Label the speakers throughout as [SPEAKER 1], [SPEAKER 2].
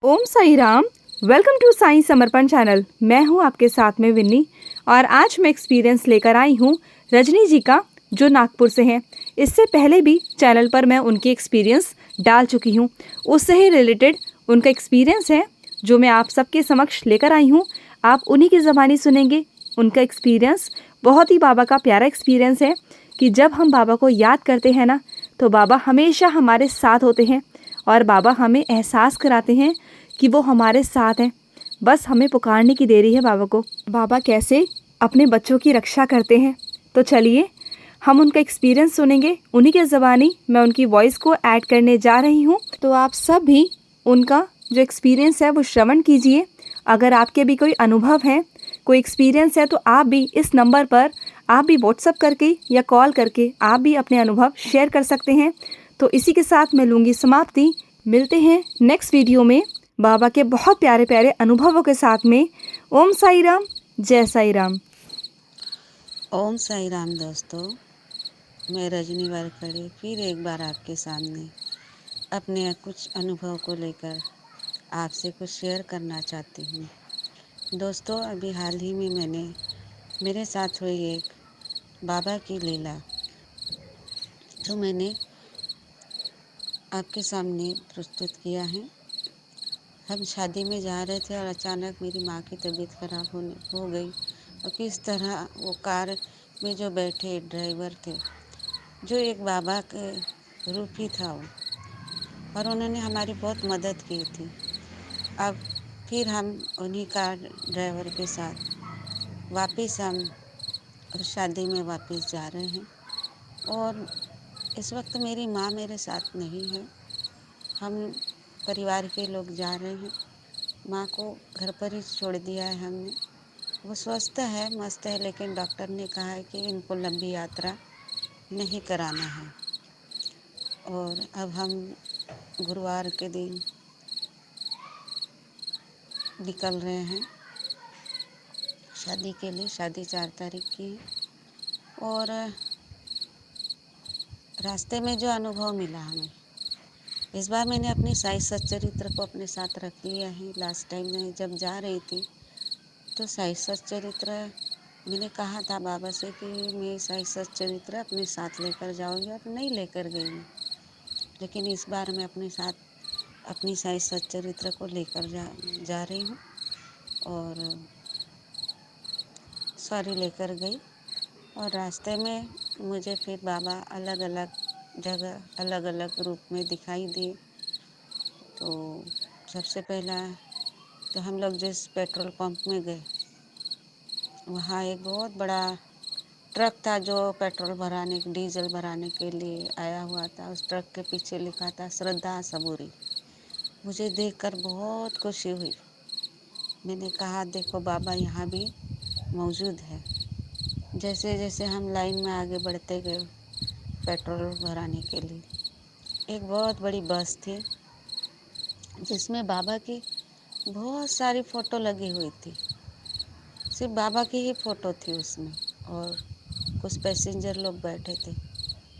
[SPEAKER 1] Om Sai Ram. Welcome to Sai Samarpan channel. मैं हूं आपके साथ में विन्नी और आज मैं एक्सपीरियंस लेकर आई हूं रजनी जी का, जो नागपुर से हैं। इससे पहले भी चैनल पर मैं उनकी एक्सपीरियंस डाल चुकी हूं। उससे ही रिलेटेड उनका एक्सपीरियंस है जो मैं आप सबके समक्ष लेकर आई हूं। आप उन्हीं की ज़बानी सुनेंगे। उनका एक्सपीरियंस बहुत ही बाबा का प्यारा एक्सपीरियंस है कि जब हम बाबा को याद करते हैं ना, तो बाबा हमेशा हमारे साथ होते हैं और बाबा हमें एहसास कराते हैं कि वो हमारे साथ हैं। बस हमें पुकारने की देरी है बाबा को। बाबा कैसे अपने बच्चों की रक्षा करते हैं, तो चलिए हम उनका एक्सपीरियंस सुनेंगे। उन्हीं के ज़बानी मैं उनकी वॉइस को ऐड करने जा रही हूँ, तो आप सब भी उनका जो एक्सपीरियंस है वो श्रवण कीजिए। अगर आपके भी कोई अनुभव है, कोई एक्सपीरियंस है, तो आप भी इस नंबर पर आप भी व्हाट्सअप करके या कॉल करके आप भी अपने अनुभव शेयर कर सकते हैं। तो इसी के साथ मैं लूँगी समाप्ति। मिलते हैं नेक्स्ट वीडियो में बाबा के बहुत प्यारे प्यारे अनुभवों के साथ में। ओम साई राम, जय साई राम।
[SPEAKER 2] ओम साई राम दोस्तों, मैं रजनी वारकड़े फिर एक बार आपके सामने अपने कुछ अनुभव को लेकर आपसे कुछ शेयर करना चाहती हूँ। दोस्तों, अभी हाल ही में मेरे साथ हुई एक बाबा की लीला जो मैंने आपके सामने प्रस्तुत किया है। हम शादी में जा रहे थे और अचानक मेरी माँ की तबीयत खराब हो गई और किस तरह वो कार में जो बैठे ड्राइवर थे, जो एक बाबा के रूप ही था वो, और उन्होंने हमारी बहुत मदद की थी। अब फिर हम उन्हीं कार ड्राइवर के साथ वापस हम उस शादी में वापस जा रहे हैं और इस वक्त मेरी माँ मेरे साथ नहीं है। हम परिवार के लोग जा रहे हैं। माँ को घर पर ही छोड़ दिया है हमने। वो स्वस्थ है, मस्त है, लेकिन डॉक्टर ने कहा है कि इनको लंबी यात्रा नहीं कराना है। और अब हम गुरुवार के दिन निकल रहे हैं शादी के लिए। शादी 4 तारीख की है और रास्ते में जो अनुभव मिला हमें, इस बार मैंने अपनी साई सच्चरित्र को अपने साथ रख लिया है। लास्ट टाइम मैं जब जा रही थी तो साई सच्चरित्र मैंने कहा था बाबा से कि मैं साई सच्चरित्र अपने साथ लेकर जाऊंगी, और नहीं लेकर गई मैं। लेकिन इस बार मैं अपने साथ अपनी साई सच्चरित्र को लेकर जा रही हूँ और सारी लेकर गई। और रास्ते में मुझे फिर बाबा अलग अलग जगह अलग अलग रूप में दिखाई दिए। तो सबसे पहला तो हम लोग जिस पेट्रोल पंप में गए, वहाँ एक बहुत बड़ा ट्रक था जो पेट्रोल भराने डीजल भराने के लिए आया हुआ था। उस ट्रक के पीछे लिखा था श्रद्धा सबूरी। मुझे देखकर बहुत खुशी हुई। मैंने कहा देखो बाबा यहाँ भी मौजूद है। जैसे जैसे हम लाइन में आगे बढ़ते गए पेट्रोल भराने के लिए, एक बहुत बड़ी बस थी जिसमें बाबा की बहुत सारी फ़ोटो लगी हुई थी। सिर्फ बाबा की ही फ़ोटो थी उसमें और कुछ पैसेंजर लोग बैठे थे।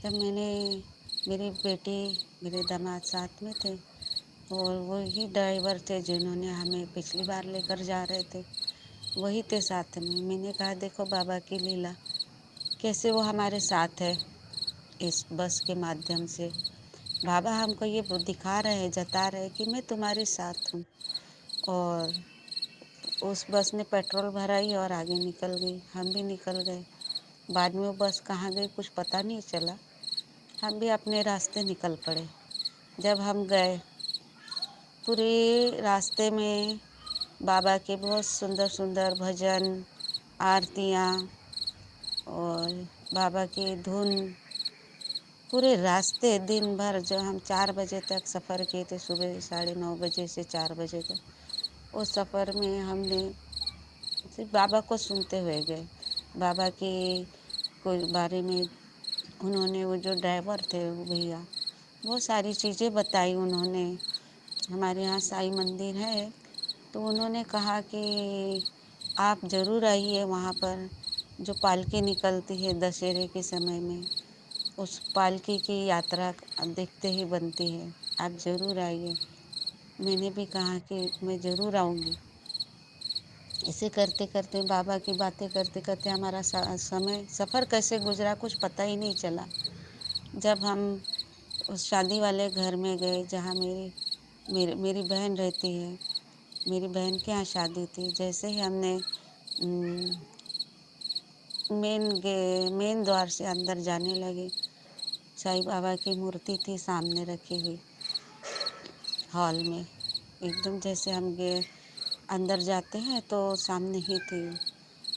[SPEAKER 2] जब मेरी बेटी मेरे दामाद साथ में थे और वही ड्राइवर थे जिन्होंने हमें पिछली बार लेकर जा रहे थे, वही थे साथ में। मैंने कहा देखो बाबा की लीला, कैसे वो हमारे साथ है। इस बस के माध्यम से बाबा हमको ये दिखा रहे हैं, जता रहे हैं कि मैं तुम्हारे साथ हूँ। और उस बस ने पेट्रोल भराई और आगे निकल गई। हम भी निकल गए। बाद में वो बस कहाँ गई कुछ पता नहीं चला। हम भी अपने रास्ते निकल पड़े। जब हम गए, पूरे रास्ते में बाबा के बहुत सुंदर सुंदर भजन, आरतियाँ और बाबा की धुन, पूरे रास्ते दिन भर। जो हम 4 बजे तक सफ़र किए थे, सुबह 9:30 बजे से 4 बजे तक, उस सफ़र में हमने सिर्फ बाबा को सुनते हुए गए। बाबा के कोई बारे में उन्होंने, वो जो ड्राइवर थे वो भैया, बहुत सारी चीज़ें बताई उन्होंने। हमारे यहाँ साईं मंदिर है, तो उन्होंने कहा कि आप ज़रूर आइए वहाँ पर। जो पालकी निकलती है दशहरे के समय में, उस पालकी की यात्रा देखते ही बनती है, आप ज़रूर आइए। मैंने भी कहा कि मैं ज़रूर आऊँगी। ऐसे करते करते बाबा की बातें करते करते हमारा समय सफ़र कैसे गुजरा कुछ पता ही नहीं चला। जब हम उस शादी वाले घर में गए जहाँ मेरी मेरी मेरी बहन रहती है, मेरी बहन के यहाँ शादी थी। जैसे ही हमने उम, मेन द्वार से अंदर जाने लगे, साईं बाबा की मूर्ति थी सामने रखी हुई हॉल में। एकदम जैसे हम अंदर जाते हैं तो सामने ही थी।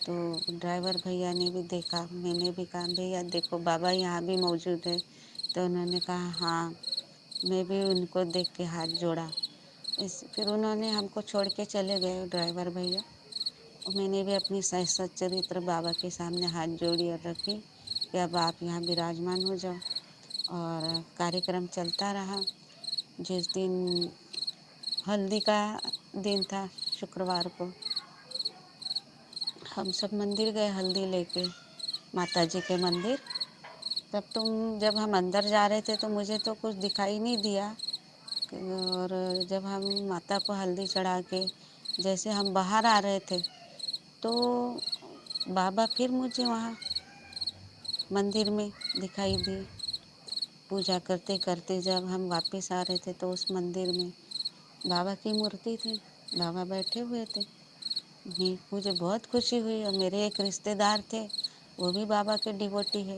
[SPEAKER 2] तो ड्राइवर भैया ने भी देखा, मैंने भी कहा भैया देखो बाबा यहाँ भी मौजूद है। तो उन्होंने कहा हाँ, मैं भी उनको देख के हाथ जोड़ा। फिर उन्होंने हमको छोड़ के चले गए ड्राइवर भैया। और मैंने भी अपनी सच्चरित्र बाबा के सामने हाथ जोड़ी और रखी कि अब आप यहाँ विराजमान हो जाओ। और कार्यक्रम चलता रहा। जिस दिन हल्दी का दिन था शुक्रवार को, हम सब मंदिर गए हल्दी लेके, माता जी के मंदिर। जब हम अंदर जा रहे थे तो मुझे तो कुछ दिखाई नहीं दिया। और जब हम माता को हल्दी चढ़ा के जैसे हम बाहर आ रहे थे तो बाबा फिर मुझे वहाँ मंदिर में दिखाई दिए। पूजा करते करते जब हम वापस आ रहे थे तो उस मंदिर में बाबा की मूर्ति थी, बाबा बैठे हुए थे। मुझे बहुत खुशी हुई और मेरे एक रिश्तेदार थे, वो भी बाबा के डिवोटी है।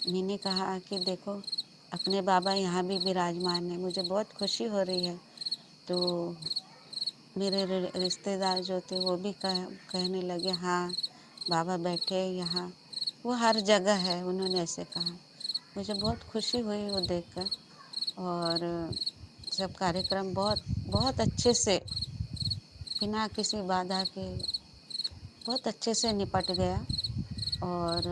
[SPEAKER 2] मैंने कहा कि देखो अपने बाबा यहाँ भी विराजमान है, मुझे बहुत खुशी हो रही है। तो मेरे रिश्तेदार जो थे वो भी कहने लगे हाँ बाबा बैठे हैं यहाँ, वो हर जगह है, उन्होंने ऐसे कहा। मुझे बहुत खुशी हुई वो देखकर। और सब कार्यक्रम बहुत बहुत अच्छे से बिना किसी बाधा के बहुत अच्छे से निपट गया। और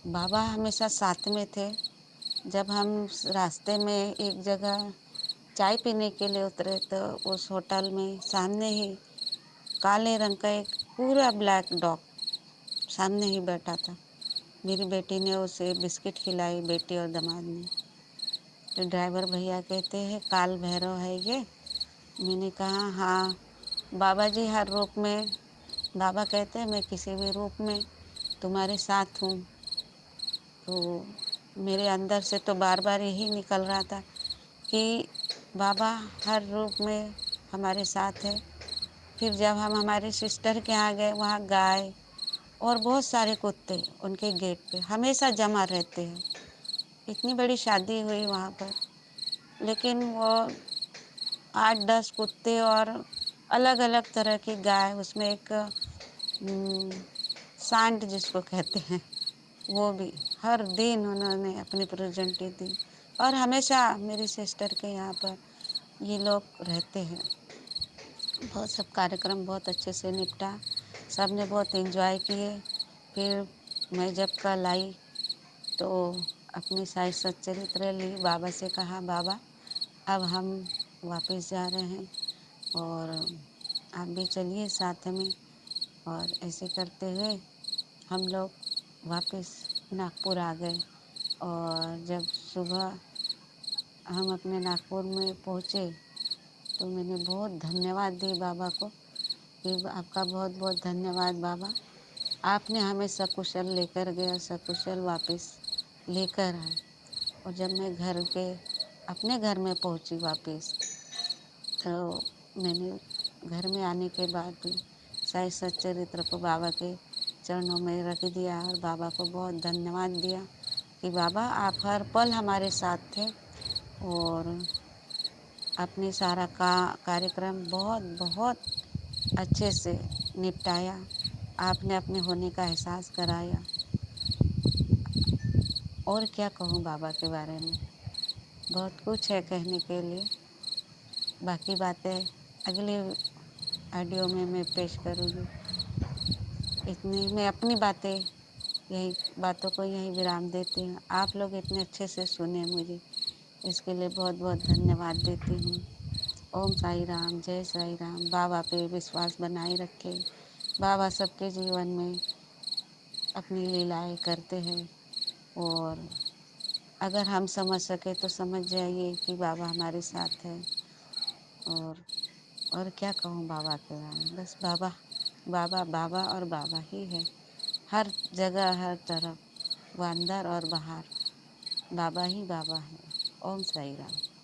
[SPEAKER 2] बाबा हमेशा साथ में थे। जब हम रास्ते में एक जगह चाय पीने के लिए उतरे तो उस होटल में सामने ही काले रंग का एक पूरा ब्लैक डॉग सामने ही बैठा था। मेरी बेटी ने उसे बिस्किट खिलाई, बेटी और दामाद ने। तो ड्राइवर भैया कहते हैं काल भैरव है ये। मैंने कहा हाँ बाबा जी हर रूप में, बाबा कहते हैं मैं किसी भी रूप में तुम्हारे साथ हूँ। तो मेरे अंदर से तो बार बार यही निकल रहा था कि बाबा हर रूप में हमारे साथ है। फिर जब हम हमारे सिस्टर के यहाँ गए, वहाँ गाय और बहुत सारे कुत्ते उनके गेट पे हमेशा जमा रहते हैं। इतनी बड़ी शादी हुई वहाँ पर, लेकिन वो 8-10 कुत्ते और अलग अलग तरह की गाय, उसमें एक सांड जिसको कहते हैं वो भी हर दिन उन्होंने अपनी प्रेजेंटी दी। और हमेशा मेरी सिस्टर के यहाँ पर ये लोग रहते हैं। बहुत सब कार्यक्रम बहुत अच्छे से निपटा, सब ने बहुत एंजॉय किए। फिर मैं जब कल आई तो अपनी सारी सच्चरित्र ली, बाबा से कहा बाबा अब हम वापस जा रहे हैं और आप भी चलिए साथ में। और ऐसे करते हुए हम लोग वापस नागपुर आ गए। और जब सुबह हम अपने नागपुर में पहुँचे तो मैंने बहुत धन्यवाद दी बाबा को कि आपका बहुत बहुत धन्यवाद बाबा, आपने हमें सकुशल लेकर गए, सकुशल वापस लेकर आए। और जब मैं अपने घर में पहुँची वापस, तो मैंने घर में आने के बाद भी साईं सच्चरित्र को बाबा के चरणों में रख दिया और बाबा को बहुत धन्यवाद दिया कि बाबा आप हर पल हमारे साथ थे। और अपने सारा कार्यक्रम बहुत बहुत अच्छे से निपटाया। आपने अपने होने का एहसास कराया। और क्या कहूँ बाबा के बारे में, बहुत कुछ है कहने के लिए। बाकी बातें अगले ऑडियो में मैं पेश करूँगी। इतनी मैं अपनी बातों को यहीं विराम देती हूँ। आप लोग इतने अच्छे से सुने मुझे, इसके लिए बहुत बहुत धन्यवाद देती हूँ। ओम साई राम, जय साई राम। बाबा पे विश्वास बनाए रखें। बाबा सबके जीवन में अपनी लीलाएं करते हैं। और अगर हम समझ सके तो समझ जाइए कि बाबा हमारे साथ है। और और क्या कहूँ बाबा के बारे में, बस बाबा बाबा बाबा और बाबा ही है। हर जगह हर तरफ, वो अंदर और बाहर बाबा ही बाबा है। ओम साई राम।